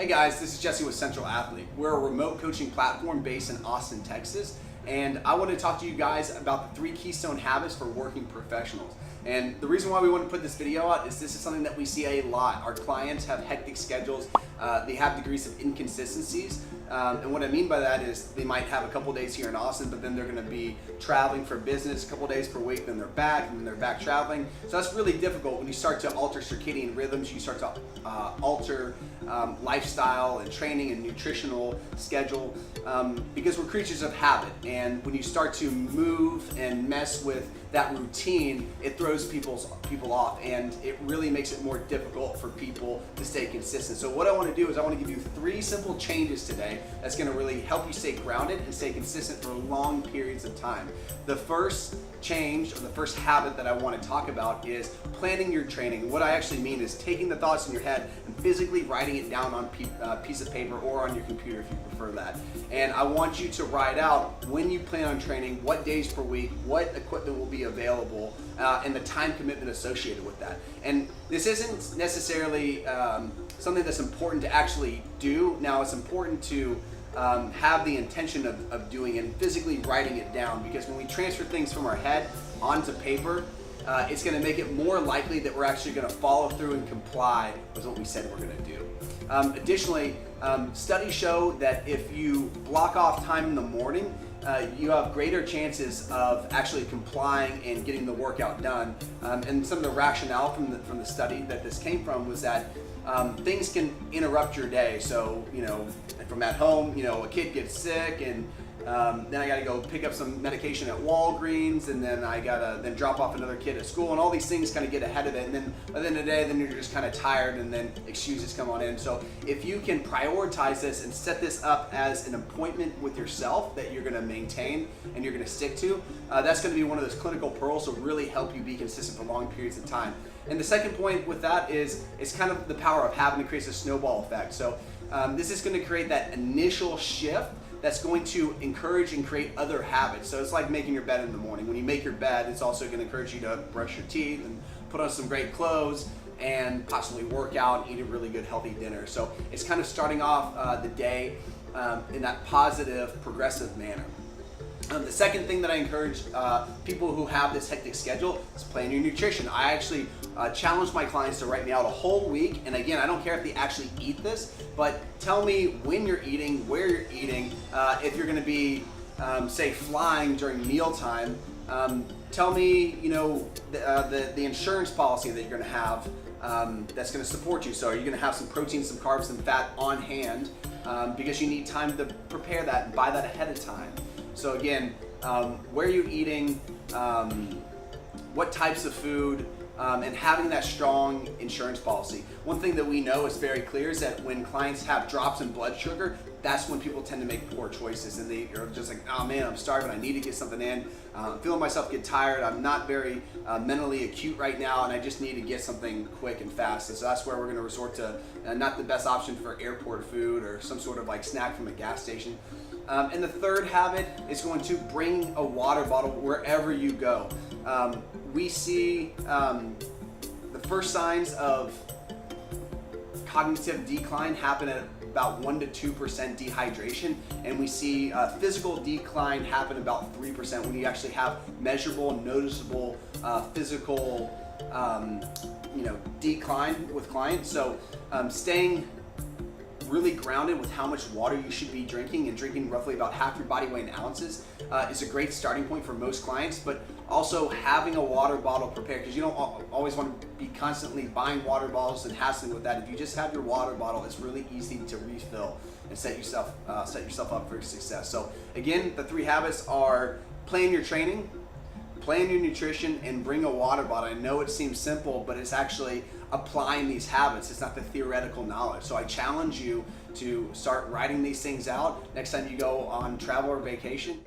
Hey guys, this is Jesse with Central Athlete. We're a remote coaching platform based in Austin, Texas, and I want to talk to you guys about the 3 Keystone habits for working professionals. And the reason why we want to put this video out is this is something that we see a lot. Our clients have hectic schedules, they have degrees of inconsistencies, and what I mean by that is they might have a couple days here in Austin, but then they're going to be traveling for business a couple days per week, then they're back, and then they're back traveling. So that's really difficult when you start to alter circadian rhythms, you start to alter lifestyle and training and nutritional schedule, because we're creatures of habit, and when you start to move and mess with that routine, it throws people off, and it really makes it more difficult for people to stay consistent. So what I want to do is I want to give you 3 simple changes today that's going to really help you stay grounded and stay consistent for long periods of time. The first change, or the first habit that I want to talk about, is planning your training. What I actually mean is taking the thoughts in your head and physically writing it down on a piece of paper or on your computer if you prefer that. And I want you to write out when you plan on training, what days per week, what equipment will be available, and the time commitment associated with that. And this isn't necessarily something that's important to actually do. Now, it's important to have the intention of doing it and physically writing it down, because when we transfer things from our head onto paper, it's going to make it more likely that we're actually going to follow through and comply with what we said we're going to do. Additionally, studies show that if you block off time in the morning, you have greater chances of actually complying and getting the workout done. And some of the rationale from the study that this came from was that things can interrupt your day. So, from at home, a kid gets sick, and then I gotta go pick up some medication at Walgreens, and then I gotta then drop off another kid at school, and all these things kind of get ahead of it. And then by the end of the day, then you're just kind of tired, and then excuses come on in. So if you can prioritize this and set this up as an appointment with yourself that you're gonna maintain and you're gonna stick to, that's gonna be one of those clinical pearls to really help you be consistent for long periods of time. And the second point with that is it's kind of the power of habit. It creates a snowball effect. So this is going to create that initial shift that's going to encourage and create other habits. So it's like making your bed in the morning. When you make your bed, it's also going to encourage you to brush your teeth and put on some great clothes and possibly work out and eat a really good healthy dinner. So it's kind of starting off the day in that positive, progressive manner. The second thing that I encourage people who have this hectic schedule is plan your nutrition. I actually challenge my clients to write me out a whole week, and again, I don't care if they actually eat this, but tell me when you're eating, where you're eating, if you're going to be, say, flying during mealtime. Tell me, the insurance policy that you're going to have that's going to support you. So are you going to have some protein, some carbs, some fat on hand, because you need time to prepare that and buy that ahead of time. So again, where you're eating, what types of food, and having that strong insurance policy. One thing that we know is very clear is that when clients have drops in blood sugar, that's when people tend to make poor choices, and they are just like, oh man, I'm starving, I need to get something in, I'm feeling myself get tired, I'm not very mentally acute right now, and I just need to get something quick and fast. And so that's where we're going to resort to not the best option for airport food or some sort of like snack from a gas station. And the third habit is going to bring a water bottle wherever you go. We see the first signs of cognitive decline happen at about 1 to 2% dehydration, and we see physical decline happen about 3% when you actually have measurable, noticeable physical decline with clients. So staying really grounded with how much water you should be drinking, and drinking roughly about half your body weight in ounces is a great starting point for most clients. But also having a water bottle prepared, because you don't always want to be constantly buying water bottles and hassling with that. If you just have your water bottle, it's really easy to refill and set yourself up for success. So again, the 3 habits are plan your training, plan your nutrition, and bring a water bottle. I know it seems simple, but it's actually applying these habits. It's not the theoretical knowledge. So I challenge you to start writing these things out next time you go on travel or vacation.